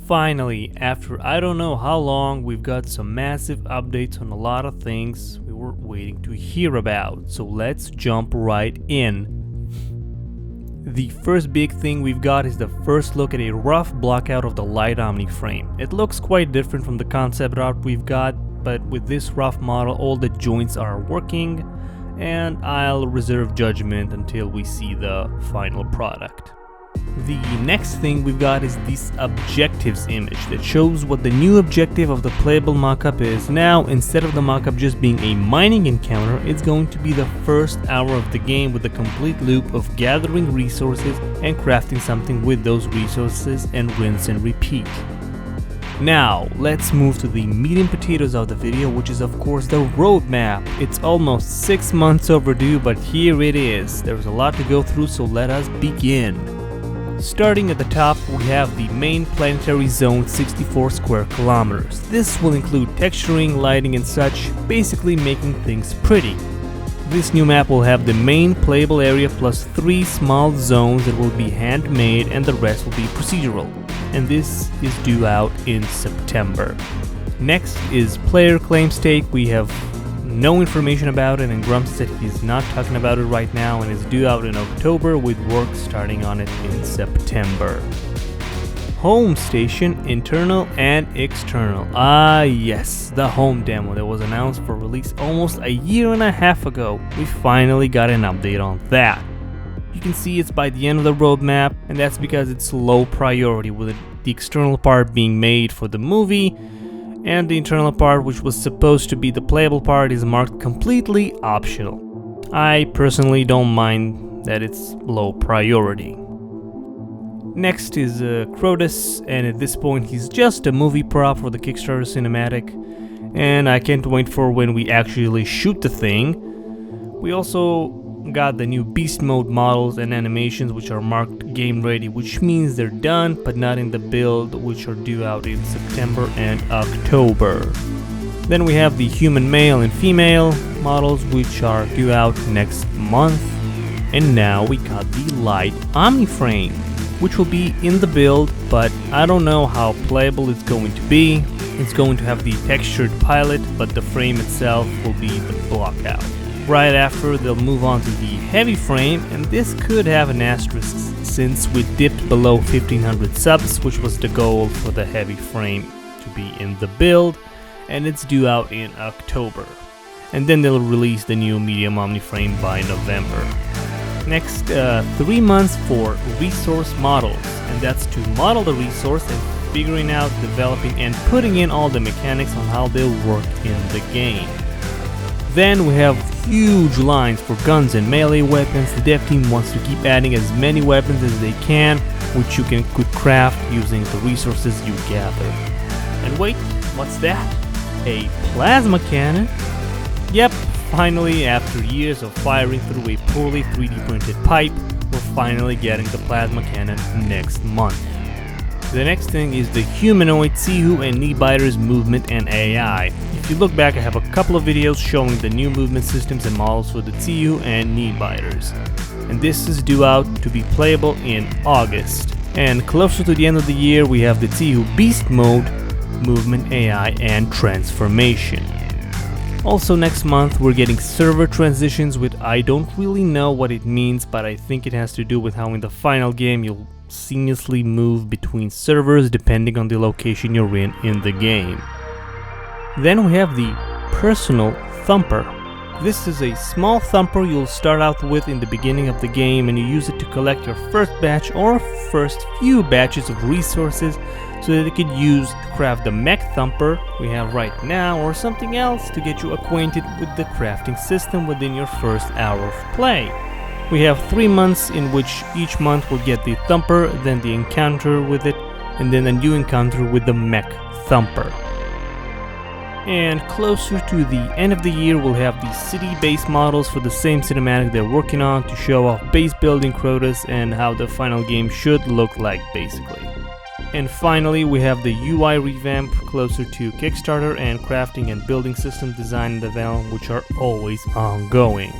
Finally, after I don't know how long, we've got some massive updates on a lot of things we were waiting to hear about, so let's jump right in. The first big thing we've got is the first look at a rough blockout of the light Omni frame. It looks quite different from the concept art we've got, but with this rough model all the joints are working, and I'll reserve judgment until we see the final product. The next thing we've got is this objectives image that shows what the new objective of the playable mockup is. Now, instead of the mockup just being a mining encounter, it's going to be the first hour of the game with a complete loop of gathering resources and crafting something with those resources, and rinse and repeat. Now, let's move to the meat and potatoes of the video, which is of course the roadmap. It's almost 6 months overdue, but here it is. There's a lot to go through, so let us begin. Starting at the top, we have the main planetary zone, 64 square kilometers. This will include texturing, lighting and such, basically making things pretty. This new map will have the main playable area plus 3 small zones that will be handmade, and the rest will be procedural. And this is due out in September. Next is player claim stake. We have no information about it, and Grumps said he's not talking about it right now, and is due out in October with work starting on it in September. Home station, internal and external. Ah yes, the home demo that was announced for release almost a year and a half ago. We finally got an update on that. You can see it's by the end of the roadmap, and that's because it's low priority, with the external part being made for the movie, and the internal part, which was supposed to be the playable part, is marked completely optional. I personally don't mind that it's low priority. Next is Crotus, and at this point he's just a movie prop for the Kickstarter cinematic, and I can't wait for when we actually shoot the thing. We also got the new beast mode models and animations, which are marked game ready, which means they're done but not in the build, which are due out in September and October. Then we have the human male and female models, which are due out next month. And now we got the light Omni frame, which will be in the build, but I don't know how playable it's going to be. It's going to have the textured pilot, but the frame itself will be the blockout. Right after, they'll move on to the heavy frame, and this could have an asterisk since we dipped below 1500 subs, which was the goal for the heavy frame to be in the build, and it's due out in October. And then they'll release the new medium Omni frame by November. Next, 3 months for resource models, and that's to model the resource and figuring out, developing and putting in all the mechanics on how they'll work in the game. Then we have huge lines for guns and melee weapons. The dev team wants to keep adding as many weapons as they can, which you can quick craft using the resources you gather. And wait, what's that? A plasma cannon? Yep, finally, after years of firing through a poorly 3D printed pipe, we're finally getting the plasma cannon next month. The next thing is the humanoid Tsi-hu and knee-biters movement and AI. If you look back, I have a couple of videos showing the new movement systems and models for the Tsi-hu and knee-biters. And this is due out to be playable in August. And closer to the end of the year, we have the Tsi-hu beast mode, movement, AI, and transformation. Also next month, we're getting server transitions, which I don't really know what it means, but I think it has to do with how in the final game you'll seamlessly move between servers depending on the location you're in the game. Then we have the personal thumper. This is a small thumper you'll start out with in the beginning of the game, and you use it to collect your first batch or first few batches of resources so that you could use to craft the mech thumper we have right now, or something else to get you acquainted with the crafting system within your first hour of play. We have 3 months in which each month will get the thumper, then the encounter with it, and then a new encounter with the mech thumper. And closer to the end of the year, we'll have the city-based models for the same cinematic they're working on to show off base building Crotus and how the final game should look like, basically. And finally, we have the UI revamp closer to Kickstarter and crafting and building system design and development, which are always ongoing.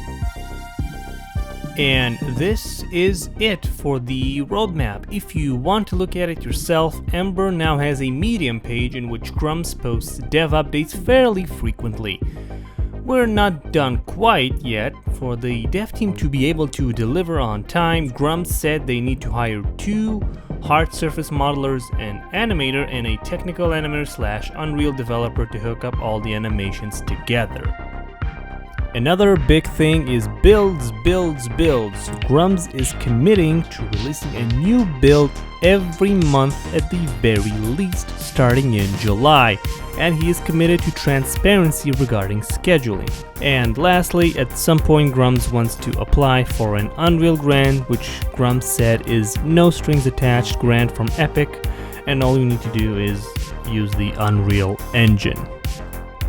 And this is it for the roadmap. If you want to look at it yourself, Ember now has a Medium page in which Grumps posts dev updates fairly frequently. We're not done quite yet. For the dev team to be able to deliver on time, Grumps said they need to hire 2 hard surface modelers, an animator, and a technical animator / Unreal developer to hook up all the animations together. Another big thing is builds. Grumps is committing to releasing a new build every month at the very least, starting in July, and he is committed to transparency regarding scheduling. And lastly, at some point Grumps wants to apply for an Unreal grant, which Grumps said is no strings attached grant from Epic, and all you need to do is use the Unreal Engine.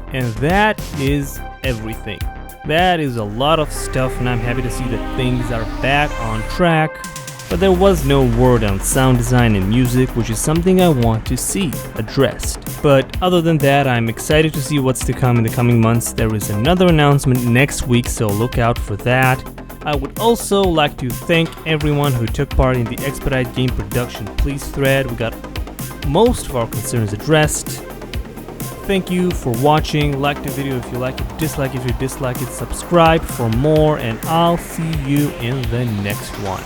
And that is everything. That is a lot of stuff, and I'm happy to see that things are back on track, but there was no word on sound design and music, which is something I want to see addressed. But other than that, I'm excited to see what's to come in the coming months. There is another announcement next week, so look out for that. I would also like to thank everyone who took part in the Expedite Game Production Please thread. We got most of our concerns addressed. Thank you for watching. Like the video if you like it, dislike if you dislike it, subscribe for more, and I'll see you in the next one.